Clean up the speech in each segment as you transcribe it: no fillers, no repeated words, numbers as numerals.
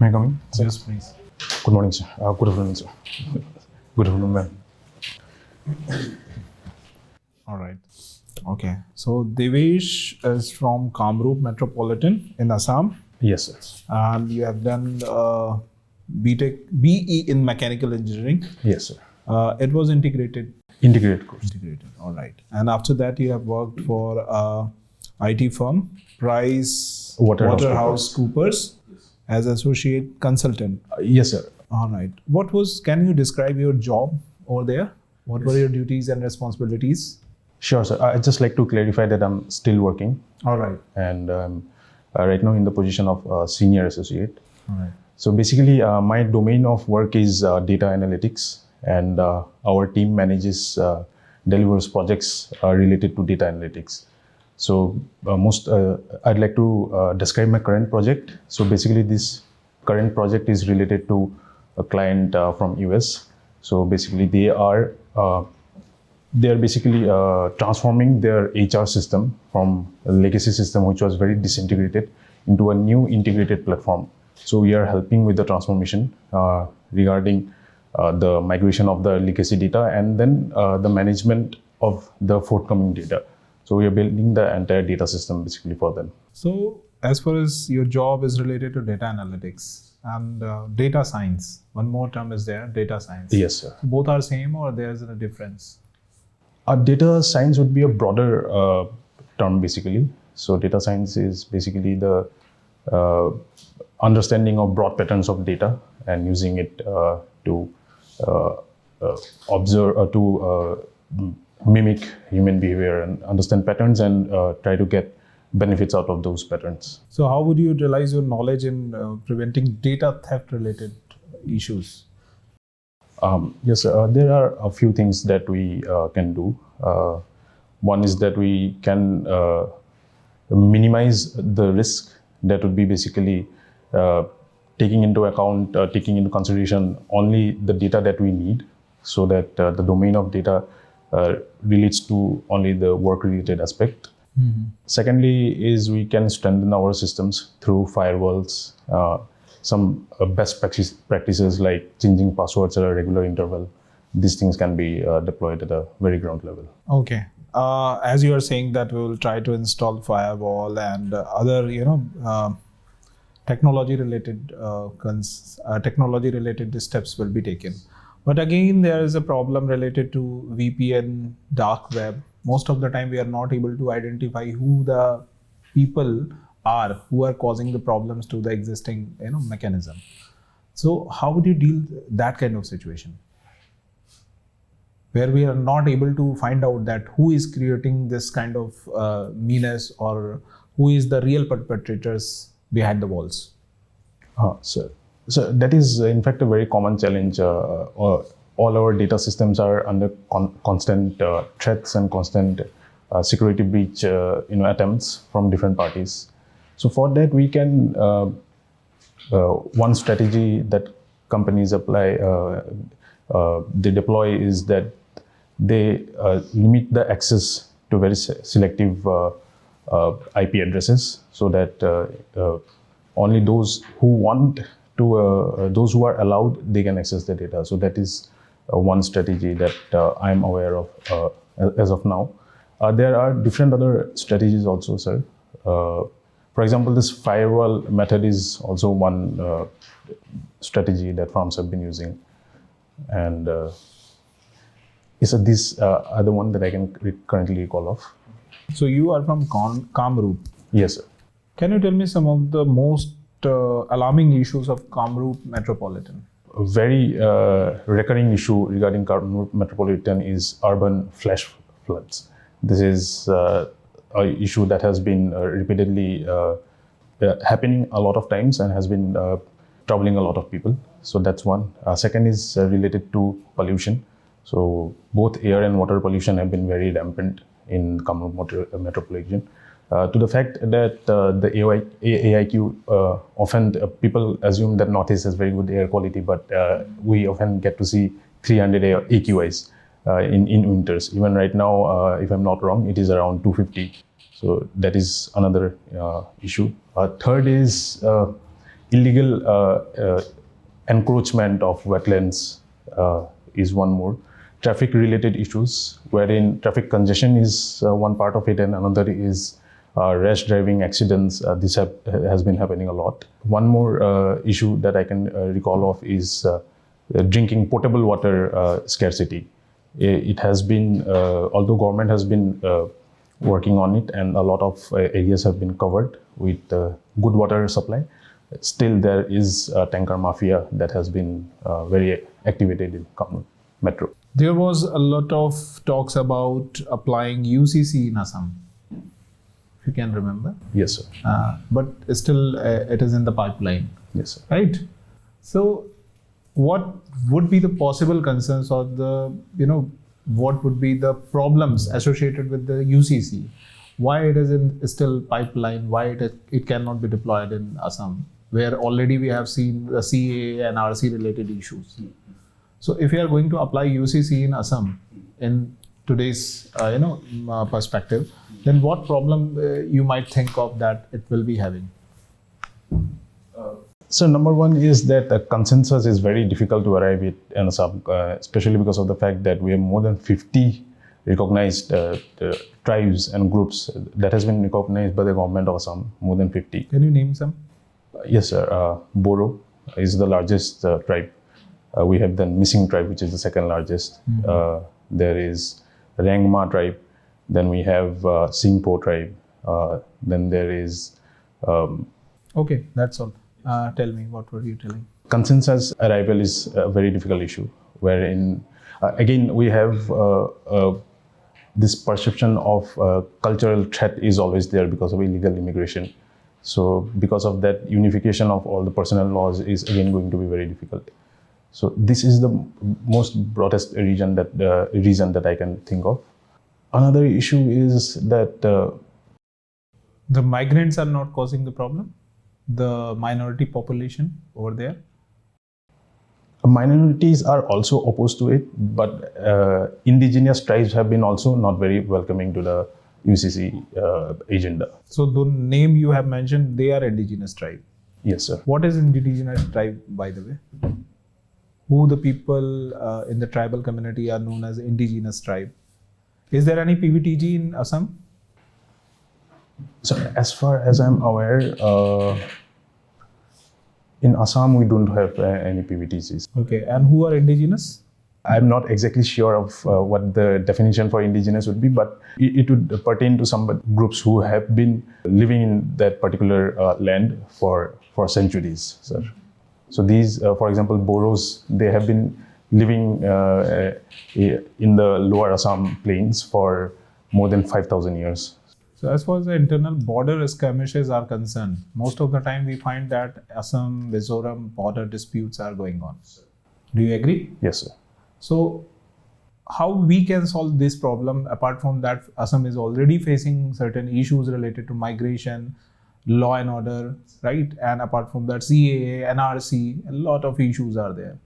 May I come in? Sir? Yes, please. Good morning, sir. Good afternoon, sir. Good afternoon, ma'am. All right. Okay. So Devesh is from Kamrup Metropolitan in Assam, Yes, sir. and you have done BTech BE in Mechanical Engineering. Yes, sir. It was integrated. Integrated course. Integrated. All right. And after that, you have worked for IT firm Price Waterhouse Coopers as associate consultant. Yes, sir. All right. Can you describe your job over there? What were your duties and responsibilities? Sure, sir. I'd just like to clarify that I'm still working All right. and right now in the position of senior associate. All right. So basically, my domain of work is data analytics, and our team delivers projects related to data analytics. So I'd like to describe my current project. So basically, this current project is related to a client from US. So basically, they are basically transforming their HR system from a legacy system, which was very disintegrated, into a new integrated platform. So we are helping with the transformation regarding the migration of the legacy data and then the management of the forthcoming data. So we are building the entire data system basically for them. So, as far as your job is related to data analytics and data science, one more term is there, data science. Yes, sir. Both are same or there's a difference? Data science would be a broader term basically. So data science is basically the understanding of broad patterns of data and using it to observe, to mimic human behavior and understand patterns and try to get benefits out of those patterns. So, how would you utilize your knowledge in preventing data theft related issues? Yes, there are a few things that we can do. One is that we can minimize the risk. That would be basically taking into consideration only the data that we need, so that the domain of data relates to only the work-related aspect. Mm-hmm. Secondly, is we can strengthen our systems through firewalls. Some best practices like changing passwords at a regular interval. These things can be deployed at a very ground level. Okay. As you are saying that we will try to install firewall and other, technology related steps will be taken. But again, there is a problem related to VPN, dark web. Most of the time, we are not able to identify who the people are who are causing the problems to the existing mechanism. So how would you deal that kind of situation where we are not able to find out that who is creating this kind of meanness or who is the real perpetrators behind the walls? So that is in fact a very common challenge. All our data systems are under constant threats and constant security breach attempts from different parties. So for that, we can one strategy that companies they deploy is that they limit the access to very selective IP addresses, so that only those who want to, those who are allowed, they can access the data. So that is one strategy that I'm aware of as of now. There are different other strategies also, sir. For example, this firewall method is also one strategy that firms have been using. And these are the one that I can currently recall of. So you are from Kamrup. Yes, sir. Can you tell me some of the most alarming issues of Kamrup Metropolitan? A very recurring issue regarding Kamrup Metropolitan is urban flash floods. This is an issue that has been repeatedly happening a lot of times and has been troubling a lot of people. So that's one. Second is related to pollution. So both air and water pollution have been very rampant in Kamrup Metropolitan. To the fact that the AIQ often people assume that Northeast has very good air quality, but we often get to see 300 AQIs in winters. Even right now, if I'm not wrong, it is around 250. So that is another issue. Third is illegal encroachment of wetlands is one more. Traffic related issues, wherein traffic congestion is one part of it, and another is rash driving accidents. This has been happening a lot. One more issue that I can recall of is drinking potable water scarcity. It has been, although government has been working on it and a lot of areas have been covered with good water supply, still there is a tanker mafia that has been very activated in Kamrup Metro. There was a lot of talks about applying UCC in Assam, if you can remember. Yes, sir. But still it is in the pipeline. Yes, sir. Right? So what would be the possible concerns or the, what would be the problems associated with the UCC? Why it is in still pipeline? Why it cannot be deployed in Assam, where already we have seen the CAA and RC related issues? So if you are going to apply UCC in Assam in today's perspective, then what problem you might think of that it will be having? So number one is that a consensus is very difficult to arrive at in Assam, especially because of the fact that we have more than 50 recognized tribes and groups that has been recognized by the government of Assam, more than 50. Can you name some? Yes, sir. Boro is the largest tribe. We have the Missing tribe, which is the second largest. There is Rangma tribe. Then we have Singpo tribe. Then there is... Okay, that's all. Tell me, what were you telling? Consensus arrival is a very difficult issue, wherein, again, we have this perception of cultural threat is always there because of illegal immigration. So because of that, unification of all the personnel laws is again going to be very difficult. So this is the most broadest reason that I can think of. Another issue is that the migrants are not causing the problem? The minority population over there? Minorities are also opposed to it, but indigenous tribes have been also not very welcoming to the UCC agenda. So the name you have mentioned, they are indigenous tribe? Yes, sir. What is indigenous tribe, by the way? Who the people in the tribal community are known as indigenous tribe? Is there any PVTG in Assam? So as far as I'm aware, in Assam we don't have any PVTGs. Okay, and who are indigenous? I'm not exactly sure of what the definition for indigenous would be, but it would pertain to some groups who have been living in that particular land for centuries, sir. So these, for example, Boros, they have been living in the lower Assam plains for more than 5,000 years. So as far as the internal border skirmishes are concerned, most of the time we find that Assam, Mizoram border disputes are going on. Do you agree? Yes, sir. So how we can solve this problem, apart from that Assam is already facing certain issues related to migration, law and order, right? And apart from that, CAA, NRC, a lot of issues are there.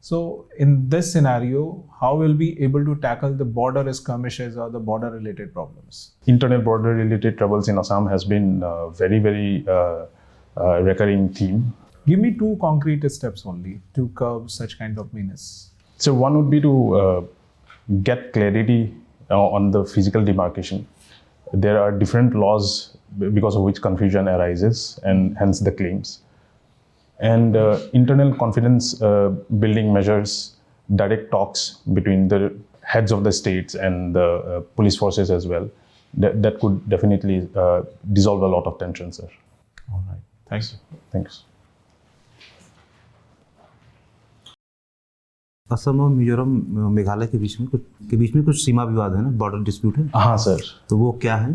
So in this scenario, how will we be able to tackle the border skirmishes or the border related problems? Internal border related troubles in Assam has been very, very recurring theme. Give me 2 concrete steps only to curb such kind of menace. So one would be to get clarity on the physical demarcation. There are different laws because of which confusion arises, and hence the claims. And internal confidence building measures, direct talks between the heads of the states and the police forces as well. That could definitely dissolve a lot of tension, sir. All right. Thanks. Thanks. Assam और मिजोरम मेघालय के बीच में कुछ सीमा विवाद है ना, border dispute है। हाँ sir. तो वो क्या है?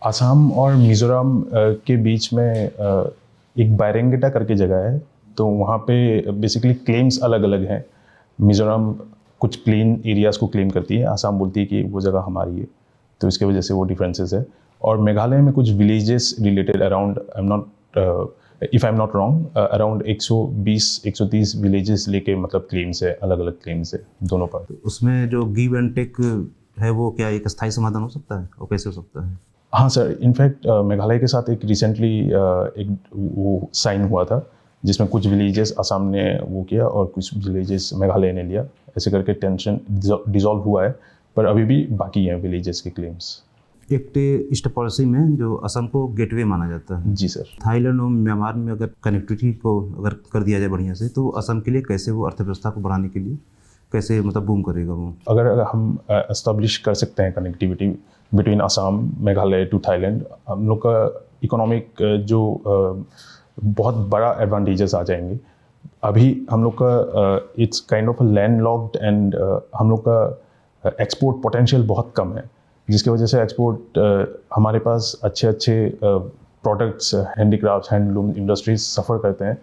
असम और मिजोरम के बीच में एक बायरेंगेटा करके जगह है, तो वहाँ पे बेसिकली क्लेम्स अलग अलग हैं। मिजोरम कुछ प्लेन एरियाज़ को क्लेम करती है, असम बोलती है कि वो जगह हमारी है, तो इसके वजह से वो डिफरेंसेस है। और मेघालय में कुछ villages related around if I am not wrong around 120-130 villages लेके मतलब क्लेम्स है, अलग अलग क्लेम्स है दोनों पर। तो उसमें जो गिव एंड टेक है वो क्या एक स्थायी समाधान हो सकता है और कैसे हो सकता है? हाँ सर, इनफैक्ट मेघालय के साथ एक रिसेंटली एक वो साइन हुआ था जिसमें कुछ विलेजेस असम ने वो किया और कुछ विलेजेस मेघालय ने लिया। ऐसे करके टेंशन डिसॉल्व हुआ है, पर अभी भी बाकी हैं विलेजेस के क्लेम्स। एक्ट ईस्ट पॉलिसी में जो असम को गेटवे माना जाता है, जी सर। थाईलैंड और म्यांमार में अगर कनेक्टिविटी को अगर कर दिया जाए बढ़िया से, तो असम के लिए कैसे वो अर्थव्यवस्था को बढ़ाने के लिए कैसे मतलब बूम करेगा वो? अगर हम एस्टेब्लिश कर सकते हैं connectivity between Assam, Meghalaya to Thailand, हम लोग का इकोनॉमिक जो बहुत बड़ा एडवांटेजेस आ जाएंगे। अभी हम लोग का it's kind of land locked and हम लोग का एक्सपोर्ट पोटेंशियल बहुत कम है, जिसकी वजह से एक्सपोर्ट हमारे पास अच्छे अच्छे प्रोडक्ट्स, हैंडीक्राफ्ट्स, हैंडलूम इंडस्ट्रीज सफ़र करते हैं।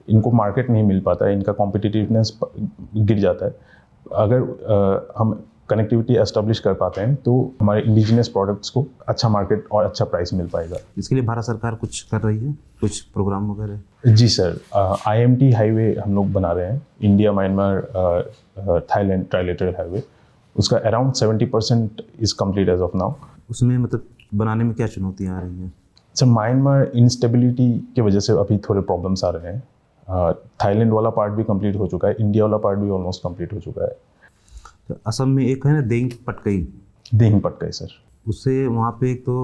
इनको मार्केट नहीं मिल पाता है, इनका कॉम्पिटिटिवनेस गिर जाता है। अगर हम कनेक्टिविटी एस्टेब्लिश कर पाते हैं तो हमारे इंडिजिनियस प्रोडक्ट्स को अच्छा मार्केट और अच्छा प्राइस मिल पाएगा। इसके लिए भारत सरकार कुछ कर रही है, कुछ प्रोग्राम वगैरह? जी सर, IMT हाईवे हम लोग बना रहे हैं, India Myanmar Thailand trilateral highway. उसका around 70% is complete as of now. उसमें मतलब बनाने में क्या चुनौतियाँ आ रही हैं? सर, म्यांमार इंस्टेबिलिटी की वजह से अभी थोड़े प्रॉब्लम्स आ रहे हैं। थाईलैंड वाला पार्ट भी कंप्लीट हो चुका है, इंडिया वाला पार्ट भी ऑलमोस्ट कंप्लीट हो चुका है। तो असम में एक है ना देंग पटकई, देंग पटकाई सर। उससे वहाँ पे एक तो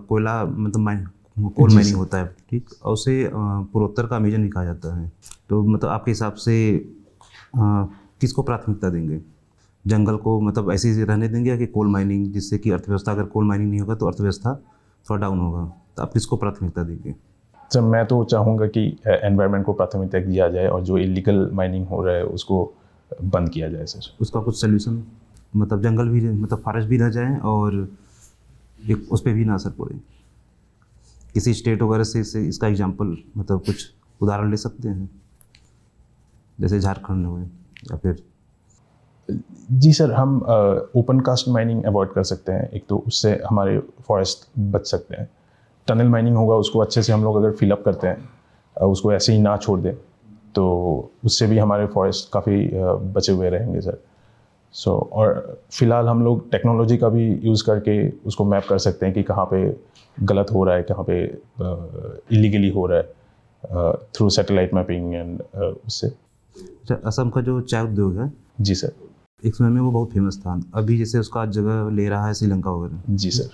कोयला मतलब कोल माइनिंग होता है, ठीक, और उसे पूर्वोत्तर का अमेजन भी कहा जाता है। तो मतलब आपके हिसाब से किसको प्राथमिकता देंगे? जंगल को मतलब ऐसे ही रहने देंगे, या कि कोल माइनिंग, जिससे कि अर्थव्यवस्था, अगर कोल माइनिंग नहीं होगा तो अर्थव्यवस्था थोड़ा डाउन होगा, तो आप किसको प्राथमिकता देंगे? सर, मैं तो चाहूँगा कि एनवायरनमेंट को प्राथमिकता दिया जाए और जो इलीगल माइनिंग हो रहा है उसको बंद किया जाए सर। उसका कुछ सोल्यूशन, मतलब जंगल भी, मतलब फॉरेस्ट भी रह जाए और एक उस पर भी ना असर पड़े। किसी स्टेट वगैरह से इसका एग्जांपल, मतलब कुछ उदाहरण ले सकते हैं, जैसे झारखंड हुए या फिर? जी सर, हम ओपन कास्ट माइनिंग अवॉइड कर सकते हैं, एक तो उससे हमारे फॉरेस्ट बच सकते हैं। टनल माइनिंग होगा, उसको अच्छे से हम लोग अगर फिलअप करते हैं, उसको ऐसे ही ना छोड़ दें, तो उससे भी हमारे फॉरेस्ट काफ़ी बचे हुए रहेंगे सर। और फिलहाल हम लोग टेक्नोलॉजी का भी यूज़ करके उसको मैप कर सकते हैं कि कहाँ पे गलत हो रहा है, कहाँ पे इलीगली हो रहा है, थ्रू सैटेलाइट मैपिंग एंड उससे। असम का जो चाय उद्योग है, जी सर। एक समय में वो बहुत फेमस था, अभी जैसे उसका जगह ले रहा है श्रीलंका वगैरह। जी सर।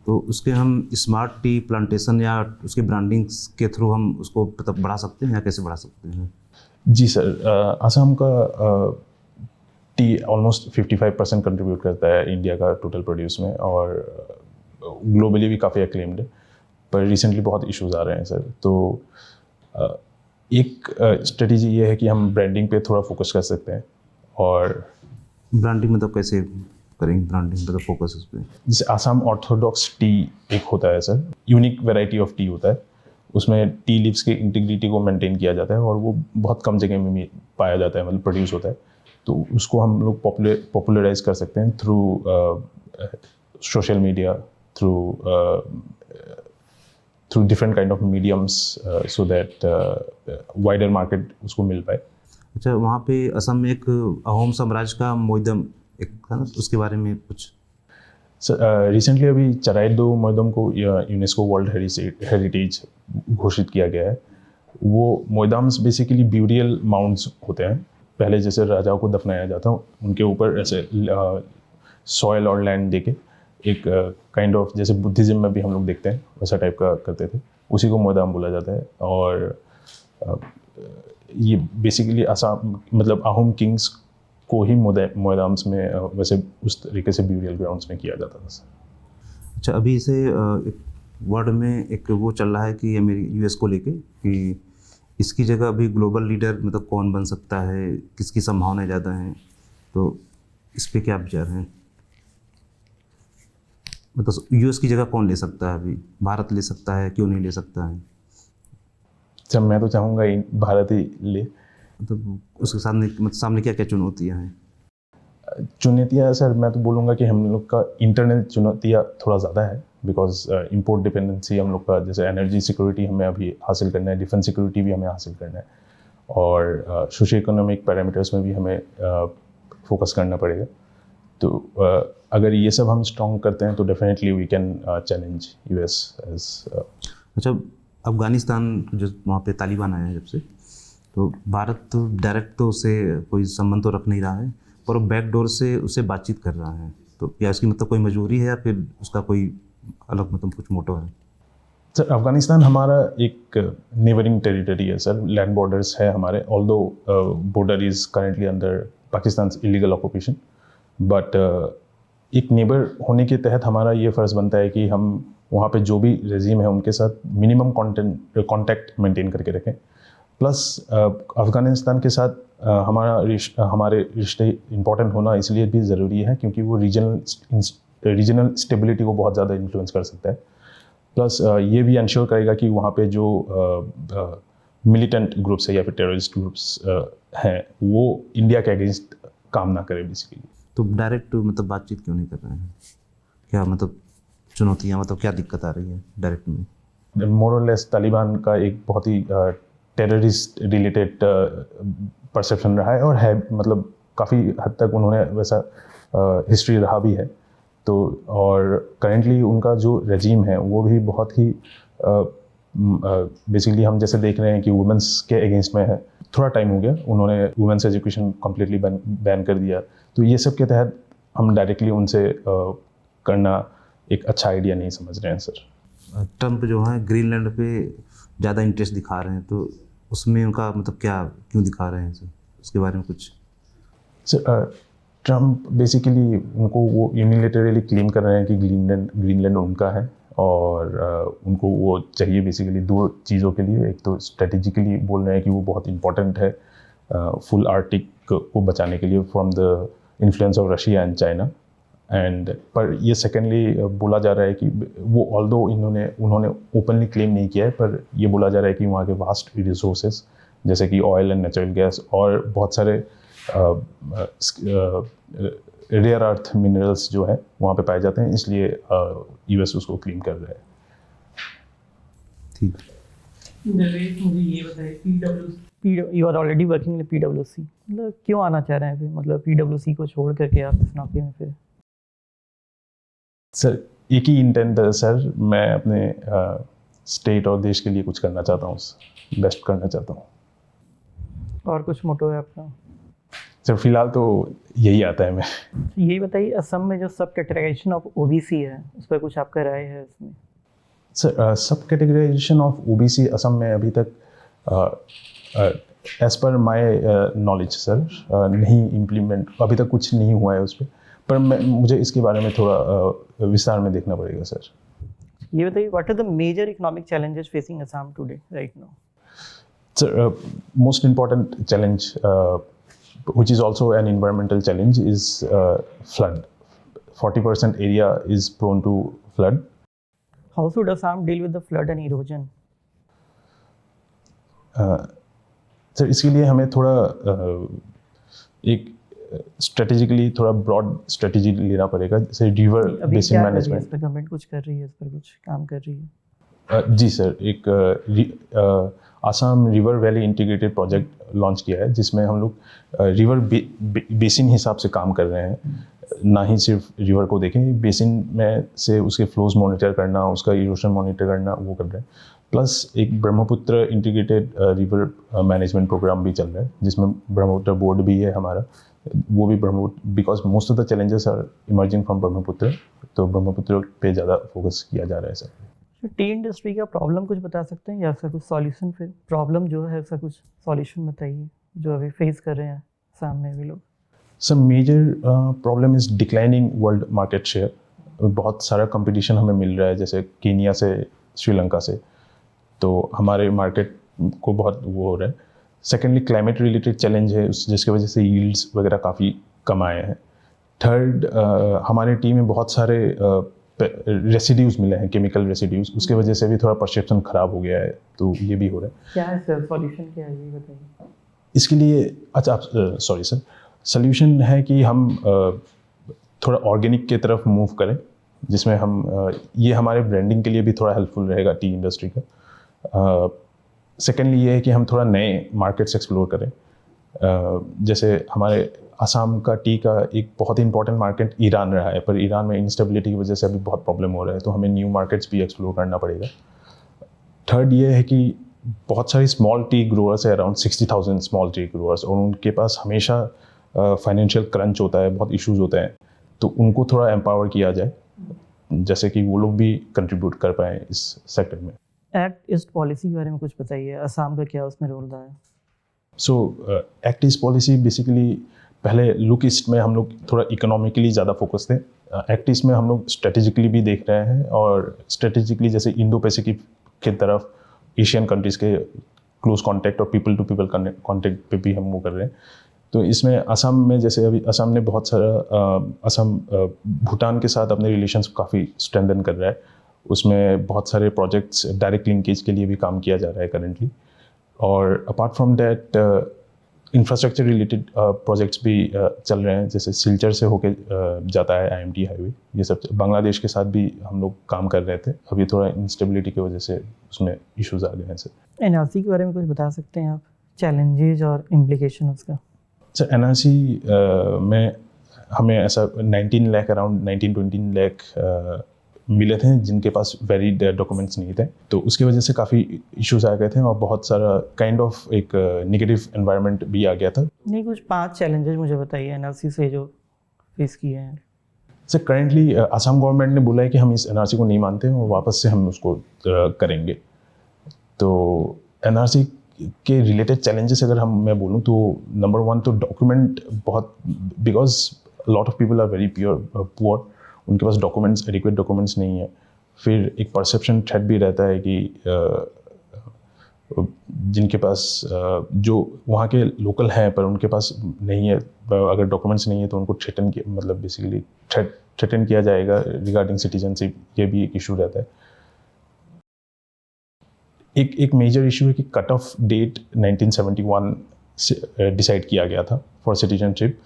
तो उसके हम स्मार्ट टी प्लांटेशन या उसके ब्रांडिंग्स के थ्रू हम उसको मतलब बढ़ा सकते हैं, या कैसे बढ़ा सकते हैं? जी सर, असम का टी ऑलमोस्ट 55% कंट्रीब्यूट करता है इंडिया का टोटल प्रोड्यूस में, और ग्लोबली भी काफ़ी एक्लेम्ड है, पर रिसेंटली बहुत इश्यूज आ रहे हैं सर। तो एक स्ट्रेटेजी ये है कि हम ब्रांडिंग पे थोड़ा फोकस कर सकते हैं। और ब्रांडिंग मतलब कैसे करेंगे? ब्रांडिंग मतलब फोकस उस पर, जैसे आसाम ऑर्थोडॉक्स टी एक होता है sir, unique variety of T होता है। उसमें टी लीव्स की इंटीग्रिटी को मेंटेन किया जाता है और वो बहुत कम जगह में पाया जाता है, मतलब प्रोड्यूस होता है। तो उसको हम लोग पॉपुलराइज कर सकते हैं through social media, through different kind of mediums, so that wider market उसको मिल पाए। अच्छा, वहाँ पे असम में एक अहोम साम्राज्य का मोइदम एक था ना, उसके बारे में कुछ? रिसेंटली अभी चराइदो मोइदम को यूनेस्को वर्ल्ड हेरिटेज घोषित किया गया है। वो मोइदम्स बेसिकली ब्यूरियल माउंट्स होते हैं। पहले जैसे राजाओं को दफनाया जाता, उनके ऊपर ऐसे सॉयल और लैंड देके एक काइंड ऑफ, जैसे बुद्धिज्म में भी हम लोग देखते हैं वैसा टाइप का करते थे, उसी को मोइदम बोला जाता है। और ये बेसिकली असम मतलब अहोम किंग्स को ही मोइदम्स में वैसे उस तरीके से ब्यूरियल ग्राउंड्स में किया जाता था। अच्छा, अभी इसे एक वर्ल्ड में एक वो चल रहा है कि US को लेके कि इसकी जगह अभी ग्लोबल लीडर मतलब कौन बन सकता है, किसकी संभावनाएं ज़्यादा हैं, तो इस पर क्या विचार हैं? मतलब US की जगह कौन ले सकता है? अभी भारत ले सकता है, क्यों नहीं ले सकता है? जब मैं तो चाहूँगा भारत ही ले। मतलब उसके सामने क्या क्या चुनौतियाँ हैं? चुनौतियाँ सर, मैं तो बोलूँगा कि हम लोग का इंटरनल चुनौतियाँ थोड़ा ज़्यादा है, बिकॉज इंपोर्ट डिपेंडेंसी हम लोग का, जैसे एनर्जी सिक्योरिटी हमें अभी हासिल करना है, डिफेंस सिक्योरिटी भी हमें हासिल करना है, और सोशो इकोनॉमिक पैरामीटर्स में भी हमें फोकस करना पड़ेगा। तो अगर ये सब हम स्ट्रॉन्ग करते हैं तो definitely we can challenge US as. अच्छा, अफगानिस्तान जो वहाँ पे तालिबान आया है जब से, तो भारत तो डायरेक्ट तो उससे कोई संबंध तो रख नहीं रहा है, पर वो बैकडोर से उससे बातचीत कर रहा है, तो क्या इसकी मतलब कोई मजबूरी है या फिर उसका कोई अलग मतलब कुछ मोटो है? सर अफगानिस्तान हमारा एक नेबरिंग टेरिटरी है सर, लैंड बॉर्डर्स है हमारे, although border is currently under Pakistan illegal occupation, but एक नेबर होने के तहत हमारा ये फ़र्ज़ बनता है कि हम वहाँ पे जो भी रेजीम है उनके साथ मिनिमम कांटेक्ट मेंटेन करके रखें। प्लस अफ़गानिस्तान के साथ हमारे रिश्ते इम्पॉर्टेंट होना इसलिए भी ज़रूरी है क्योंकि वो रीजनल स्टेबिलिटी को बहुत ज़्यादा इन्फ्लुएंस कर सकता है। प्लस ये भी इंश्योर करेगा कि वहाँ पे जो मिलिटेंट ग्रुप्स है या फिर टेररिस्ट ग्रुप्स हैं वो इंडिया के अगेंस्ट काम ना करे बेसिकली। तो डायरेक्ट मतलब बातचीत क्यों नहीं कर रहे हैं? क्या मतलब चुनौतियाँ, मतलब क्या दिक्कत आ रही है डायरेक्ट में? मोर और लेस तालिबान का एक बहुत ही टेररिस्ट रिलेटेड परसेप्शन रहा है और है, मतलब काफ़ी हद तक उन्होंने वैसा हिस्ट्री रहा भी है। तो और करेंटली उनका जो रेजीम है वो भी बहुत ही बेसिकली हम जैसे देख रहे हैं कि वुमेंस के अगेंस्ट में है। थोड़ा टाइम हो गया, उन्होंने वुमेंस एजुकेशन कम्प्लीटली बैन कर दिया, तो ये सब के तहत हम डायरेक्टली उनसे करना एक अच्छा आइडिया नहीं समझ रहे हैं सर। ट्रम्प जो है ग्रीनलैंड पे ज़्यादा इंटरेस्ट दिखा रहे हैं, तो उसमें उनका मतलब क्या, क्यों दिखा रहे हैं सर, उसके बारे में कुछ? सर ट्रम्प बेसिकली उनको वो यूनिलेटरली क्लेम कर रहे हैं कि ग्रीनलैंड उनका है और उनको वो चाहिए बेसिकली दो चीज़ों के लिए। एक तो स्ट्रेटेजिकली बोल रहे हैं कि वो बहुत इंपॉर्टेंट है फुल आर्टिक को बचाने के लिए from the influence of Russia and China, and पर ये सेकेंडली बोला जा रहा है कि वो ऑल्दो उन्होंने ओपनली क्लेम नहीं किया है, पर ये बोला जा रहा है कि वहाँ के वास्ट रिसोर्सेज जैसे कि ऑयल एंड नेचुरल गैस और बहुत सारे रेयर अर्थ मिनरल्स जो है वहाँ पे पाए जाते हैं, इसलिए यूएस उसको क्लेम कर रहा है। ठीक। नरेश मुझे ये बताइए, you are already working in पीडब्ल्यूसी, मतलब क्यों आना चाह रहे हैं फिर, मतलब पीडब्ल्यूसी को छोड़ करके आप इस नौकरी में फिर? सर एक ही इंटेंट है सर, मैं अपने स्टेट और देश के लिए कुछ करना चाहता हूँ, बेस्ट करना चाहता हूँ। और कुछ मोटो है आपका? सर फिलहाल तो यही आता है। मैं यही बताइए, असम में जो सब कैटेगराइजेशन ऑफ ओबीसी है उस पर कुछ आपका राय है इसमें? सर सब कैटेगराइजेशन ऑफ ओबीसी असम में अभी तक as per my knowledge sir नहीं इम्प्लीमेंट, अभी तक कुछ नहीं हुआ है उस पर मुझे इसके बारे में थोड़ा विस्तार में देखना पड़ेगा सर। ये बताइए, what are the major economic challenges facing Assam today right now? Sir most important challenge which is also an environmental challenge is flood. 40% area is prone to flood. How should Assam deal with the flood and erosion? Sir इसके लिए हमें थोड़ा एक strategically थोड़ा broad strategy लेना पड़ेगा, जैसे river basin management. इस पर गवर्नमेंट कुछ कर रही है, इस पर कुछ काम कर रही है? जी सर, एक Assam river valley integrated project launch किया है जिसमें हम लोग रिवर बेसिन हिसाब से काम कर रहे हैं, ना ही सिर्फ रिवर को देखें, बेसिन में से उसके फ्लोज मॉनिटर करना, उसका इरोशन मॉनिटर करना, वो कर रहे हैं। प्लस एक Brahmaputra integrated river management programme भी चल रहा है जिसमें ब्रह्मपुत्र बोर्ड भी है हमारा, वो भी Brahmaputra, because most of the challenges are emerging from Brahmaputra, तो ब्रह्मपुत्र पे ज़्यादा फोकस किया जा रहा है सर। टी इंडस्ट्री का प्रॉब्लम कुछ बता सकते हैं या उसका कुछ सॉल्यूशन? फिर प्रॉब्लम जो है उसका कुछ सॉल्यूशन बताइए जो अभी फेस कर रहे हैं सामने भी लोग। Sir major problem is declining world market share. बहुत सारा कंपटीशन हमें मिल रहा है जैसे केनिया से, श्रीलंका से, तो हमारे मार्केट को बहुत वो हो रहा है। सेकेंडली क्लाइमेट रिलेटेड चैलेंज है जिसकी वजह से यील्ड्स वगैरह काफ़ी कम आए हैं। थर्ड हमारे टीम में बहुत सारे रेसिड्यूज मिले हैं, केमिकल रेसिड्यूज, उसके वजह से भी थोड़ा परसेप्शन ख़राब हो गया है, तो ये भी हो रहा है। क्या है सर सॉल्यूशन, क्या है ये बताइए इसके लिए? अच्छा आप सॉरी सर, सोल्यूशन है कि हम थोड़ा ऑर्गेनिक के तरफ मूव करें, जिसमें हम ये हमारे ब्रांडिंग के लिए भी थोड़ा हेल्पफुल रहेगा टी इंडस्ट्री का। सेकेंडली ये है कि हम थोड़ा नए मार्केट्स एक्सप्लोर करें, जैसे हमारे असम का टी का एक बहुत ही इंपॉर्टेंट मार्केट ईरान रहा है, पर ईरान में इंस्टेबिलिटी की वजह से अभी बहुत प्रॉब्लम हो रहा है, तो हमें न्यू मार्केट्स भी एक्सप्लोर करना पड़ेगा। थर्ड ये है कि बहुत सारी स्मॉल टी ग्रोअर्स है, अराउंड 60,000 स्मॉल टी ग्रोअर्स, और उनके पास हमेशा फाइनेंशियल क्रंच होता है, बहुत इश्यूज होते हैं, तो उनको थोड़ा एम्पावर किया जाए, जैसे कि वो लोग भी कंट्रीब्यूट कर पाएँ इस सेक्टर में। एक्ट ईस्ट पॉलिसी के बारे में कुछ बताइए, असम का क्या उसमें रोल रहा है? सो एक्ट ईस्ट पॉलिसी बेसिकली पहले लुक ईस्ट में हम लोग थोड़ा इकोनॉमिकली ज़्यादा फोकस थे। एक्ट ईस्ट में हम लोग स्ट्रेटेजिकली भी देख रहे हैं, और स्ट्रेटेजिकली जैसे इंडो पैसिफिक की तरफ एशियन कंट्रीज़ के क्लोज कांटेक्ट और पीपल टू पीपल कांटेक्ट पे भी हम वो कर रहे हैं। तो इसमें असम में जैसे अभी असम ने बहुत सारा असम भूटान के साथ अपने रिलेशंस काफ़ी स्ट्रेंथन कर रहा है, उसमें बहुत सारे प्रोजेक्ट्स डायरेक्ट लिंकेज के लिए भी काम किया जा रहा है करेंटली। और apart from that infrastructure related projects भी चल रहे हैं, जैसे सिलचर से होके जाता है IMT हाईवे, ये सब बांग्लादेश के साथ भी हम लोग काम कर रहे थे, अभी थोड़ा इंस्टेबिलिटी की वजह से उसमें इश्यूज आ गए हैं सर। NRC के बारे में कुछ बता सकते हैं आप, चैलेंजेस और इम्प्लीकेशन उसका? सर NRC में हमें ऐसा 19 लाख अराउंड 19-20 लाख मिले थे जिनके पास वैलिड डॉक्यूमेंट्स नहीं थे, तो उसकी वजह से काफ़ी इश्यूज आ गए थे, और बहुत सारा काइंड ऑफ एक नेगेटिव एनवायरनमेंट भी आ गया था। नहीं, कुछ 5 चैलेंजेस मुझे बताइए NRC से जो फेस किए हैं। सर करेंटली असम गवर्नमेंट ने बोला है कि हम इस NRC को नहीं मानते हैं और वापस से हम उसको करेंगे। तो NRC के रिलेटेड चैलेंजेस अगर मैं बोलूँ तो नंबर 1 तो डॉक्यूमेंट बहुत, because lot of people are very poor, उनके पास डॉक्यूमेंट्स, एडिक्वेट डॉक्यूमेंट्स नहीं है। फिर एक परसेप्शन थ्रेट भी रहता है कि जिनके पास जो वहाँ के लोकल हैं पर उनके पास नहीं है, अगर डॉक्यूमेंट्स नहीं है तो उनको थ्रेटन किया, मतलब बेसिकली थ्रेटन किया जाएगा रिगार्डिंग सिटीजनशिप, ये भी एक इशू रहता है। एक मेजर इशू है कि कट ऑफ डेट 1971 से डिसाइड किया गया था फॉर सिटीजनशिप,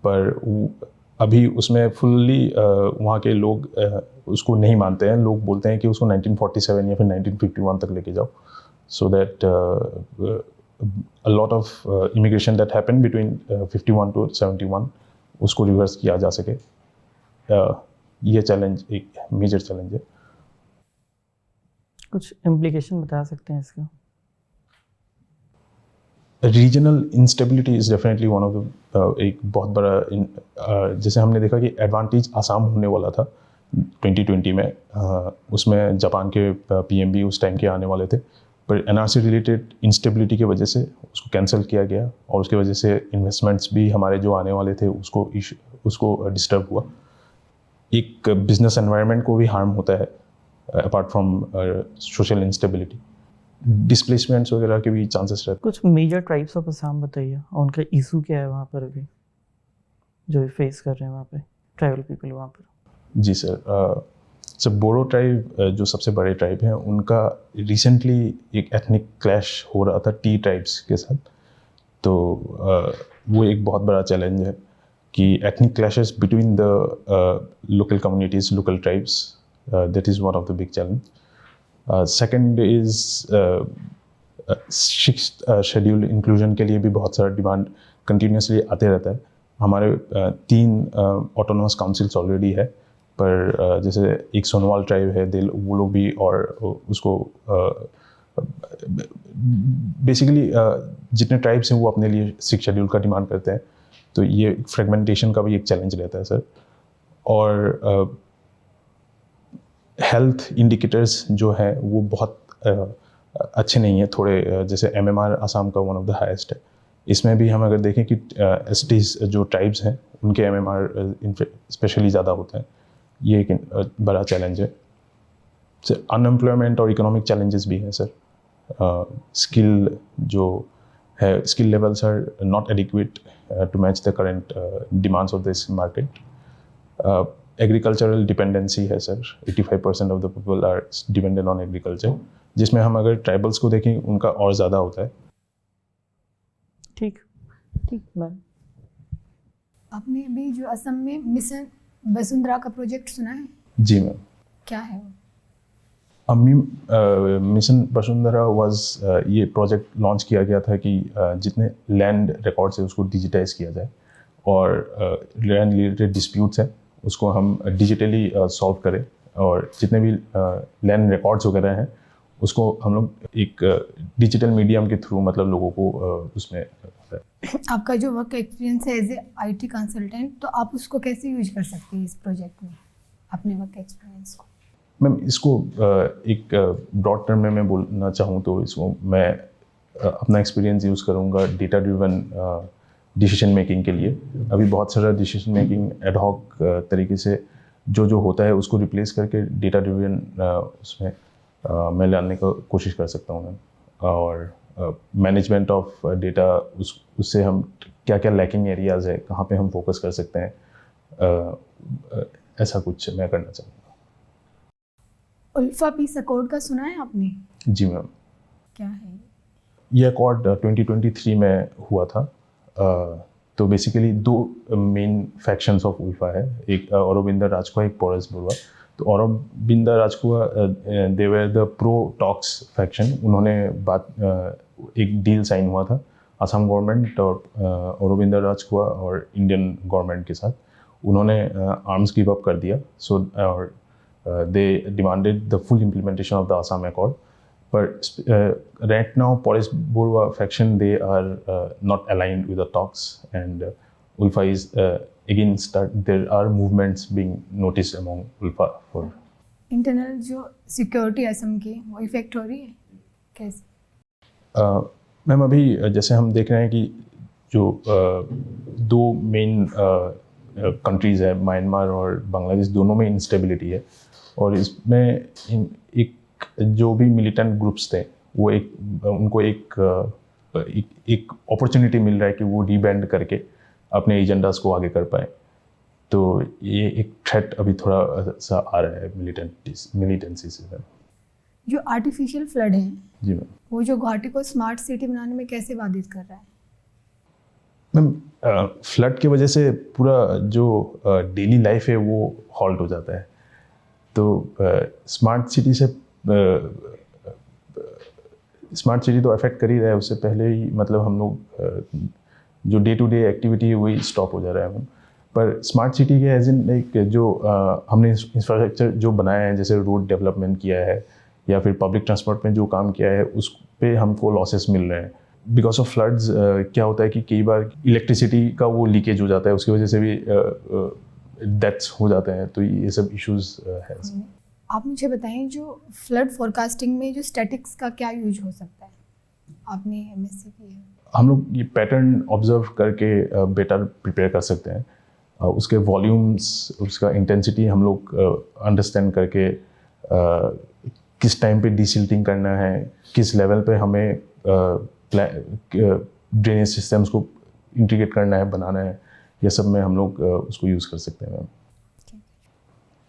पर अभी उसमें फुल्ली वहाँ के लोग उसको नहीं मानते हैं। लोग बोलते हैं कि उसको 1947 या फिर 1951 तक लेके जाओ, so that a lot of immigration that happen between 51 to 71 उसको रिवर्स किया जा सके। ये चैलेंज एक मेजर चैलेंज है। कुछ इम्प्लीकेशन बता सकते हैं इसका? Regional instability is definitely one of the एक बहुत बड़ा जैसे हमने देखा कि एडवांटेज आसाम होने वाला था 2020 में, उसमें जापान के PMB उस टाइम के आने वाले थे, पर NRC रिलेटेड इंस्टेबिलिटी की वजह से उसको कैंसिल किया गया, और उसकी वजह से इन्वेस्टमेंट्स भी हमारे जो आने वाले थे उसको डिस्टर्ब हुआ। एक बिजनेस एनवायरनमेंट को भी हार्म होता है apart from social instability, displacements वगैरह के भी चांसेस रहते हैं। कुछ मेजर ट्राइब्स ऑफ असम बताइए, और उनका इशू क्या है वहाँ पर अभी जो फेस कर रहे हैं वहाँ पे ट्राइबल पीपल वहाँ पर? जी सर, सर बोरो ट्राइब जो सबसे बड़े ट्राइब हैं, उनका रिसेंटली एक एथनिक क्लैश हो रहा था टी ट्राइब्स के साथ, तो वो एक बहुत बड़ा चैलेंज है कि ethnic clashes between the local communities, local tribes, that is one of the big challenge. Second is sixth schedule inclusion के लिए भी बहुत सारा डिमांड कंटिन्यूसली आते रहता है। हमारे 3 ऑटोनोमस काउंसिल्स ऑलरेडी है, पर जैसे एक सोनवाल ट्राइब है, वो लोग भी, और उसको बेसिकली जितने ट्राइब्स हैं वो अपने लिए 6 शेड्यूल का डिमांड करते हैं, तो ये फ्रेगमेंटेशन का भी एक चैलेंज रहता है सर। और हेल्थ इंडिकेटर्स जो हैं वो बहुत अच्छे नहीं है थोड़े, जैसे MMR आसाम का वन ऑफ द हाईएस्ट है। इसमें भी हम अगर देखें कि STs जो ट्राइब्स हैं उनके MMR स्पेशली ज़्यादा होते हैं, ये एक बड़ा चैलेंज है। सर अनएम्प्लॉयमेंट और इकोनॉमिक चैलेंजेस भी हैं सर। स्किल जो है, skill levels are not adequate to match the current demands of this market. Agricultural dependency है sir, 85% of the people are dependent on agriculture, जिसमें हम अगर ट्राइबल्स को देखें उनका और ज़्यादा होता है। ठीक मैम। आपने अभी जो असम में मिशन वसुंधरा का प्रोजेक्ट सुना है? जी मैम। क्या है वो? मिशन वसुंधरा वाज ये प्रोजेक्ट लॉन्च किया गया था कि जितने लैंड रिकॉर्ड्स है उसको डिजिटाइज किया जाए, और लैंड रिलेटेड डिस्प्यूट्स हैं उसको हम डिजिटली सॉल्व करें, और जितने भी लैंड रिकॉर्ड्स वगैरह हैं उसको हम लोग एक डिजिटल मीडियम के थ्रू मतलब लोगों को उसमें आपका जो वर्क एक्सपीरियंस है एज ए IT कंसल्टेंट, तो आप उसको कैसे यूज कर सकते हैं इस प्रोजेक्ट में, अपने वर्क एक्सपीरियंस को? मैम इसको एक ब्रॉड टर्म में मैं बोलना चाहूँ तो इसको मैं अपना एक्सपीरियंस यूज़ करूँगा डेटा ड्रिवन डिसीजन मेकिंग के लिए। अभी बहुत सारा डिसीजन मेकिंग एडहॉक तरीके से जो होता है उसको रिप्लेस करके डेटा ड्रिवन उसमें मैं लाने का कोशिश कर सकता हूँ मैम। और मैनेजमेंट ऑफ डेटा उससे हम क्या क्या लैकिंग एरियाज़ है, कहाँ पे हम फोकस कर सकते हैं, ऐसा कुछ मैं करना चाहूँगा। उल्फा पीस अकॉर्ड का सुना है आपने? जी मैम। क्या है ये अकॉर्ड 2023 में हुआ था। तो बेसिकली दो मेन फैक्शंस ऑफ उल्फा है, एक औरोबिंदर राजकुआ, एक पोरस बुरवा। तो औरोबिंदर राजकुआ they were the pro talks faction. उन्होंने एक डील साइन हुआ था असम गवर्नमेंट और औरोबिंदर राजकुआ और इंडियन गवर्नमेंट के साथ। उन्होंने आर्म्स गिव अप कर दिया। सो और they demanded the full implementation of the Assam Accord. But right now, Polis Burwa faction, they are not aligned with the talks, and Ulfa is again there are movements being noticed among Ulfa for. Internal जो security Assam की वो effect हो रही है कैसे? Ma'am अभी जैसे हम देख रहे हैं कि जो दो मेन कंट्रीज़ है, म्यांमार और बांग्लादेश, दोनों में इंस्टेबिलिटी है। और इसमें एक जो भी मिलिटेंट ग्रुप्स थे वो उनको एक अपॉर्चुनिटी मिल रहा है कि वो रीबैंड करके अपने एजेंडास को आगे कर पाए। तो ये एक थ्रेट अभी थोड़ा सा आ रहा है मिलिटेंसी से। जो आर्टिफिशियल फ्लड है जी मैम, वो जो गुवाहाटी को स्मार्ट सिटी बनाने में कैसे बाधित कर रहा है? मैम फ्लड की वजह से पूरा जो डेली लाइफ है वो हॉल्ट हो जाता है। तो स्मार्ट सिटी तो अफेक्ट कर ही रहा है, उससे पहले ही मतलब हम लोग जो डे टू डे एक्टिविटी है वही स्टॉप हो जा रहा है मैम। पर स्मार्ट सिटी के एज इन लाइक जो हमने इंफ्रास्ट्रक्चर जो बनाया है, जैसे रोड डेवलपमेंट किया है या फिर पब्लिक ट्रांसपोर्ट में जो काम किया है, उस पे हमको लॉसेस मिल रहे हैं। बिकॉज ऑफ फ्लड्स क्या होता है कि कई बार इलेक्ट्रिसिटी का वो लीकेज हो जाता है, उसकी वजह से भी डेथ्स हो जाते हैं। तो ये सब इश्यूज है। आप मुझे बताएं जो फ्लड फोरकास्टिंग में जो स्टैटिक्स का क्या यूज हो सकता है? आपने MSc की है। हम लोग ये पैटर्न ऑब्जर्व करके बेटर प्रिपेयर कर सकते हैं। उसके वॉल्यूम्स, उसका इंटेंसिटी हम लोग अंडरस्टैंड करके किस टाइम पे डिसिल्टिंग करना है, किस लेवल पे हमें ड्रेनेज सिस्टम्स को इंटीग्रेट करना है, बनाना है, ये सब में हम लोग उसको यूज़ कर सकते हैं मैम।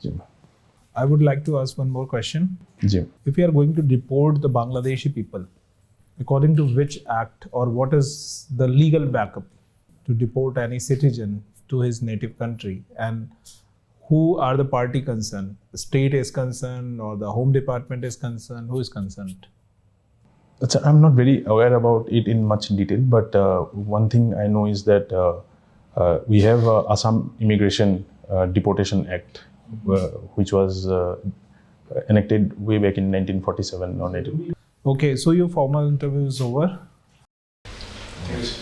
जी I would like to ask one more question. जी If you are going to deport the Bangladeshi people, according to which act or what is the legal backup to deport any citizen to his native country, and who are the party concerned? The state is concerned or the Home Department is concerned? Who is concerned? I'm not very aware about it in much detail, but one thing I know is that we have Assam Immigration Deportation Act, which was enacted way back in 1947 or 19. Okay, so your formal interview is over. Thank you.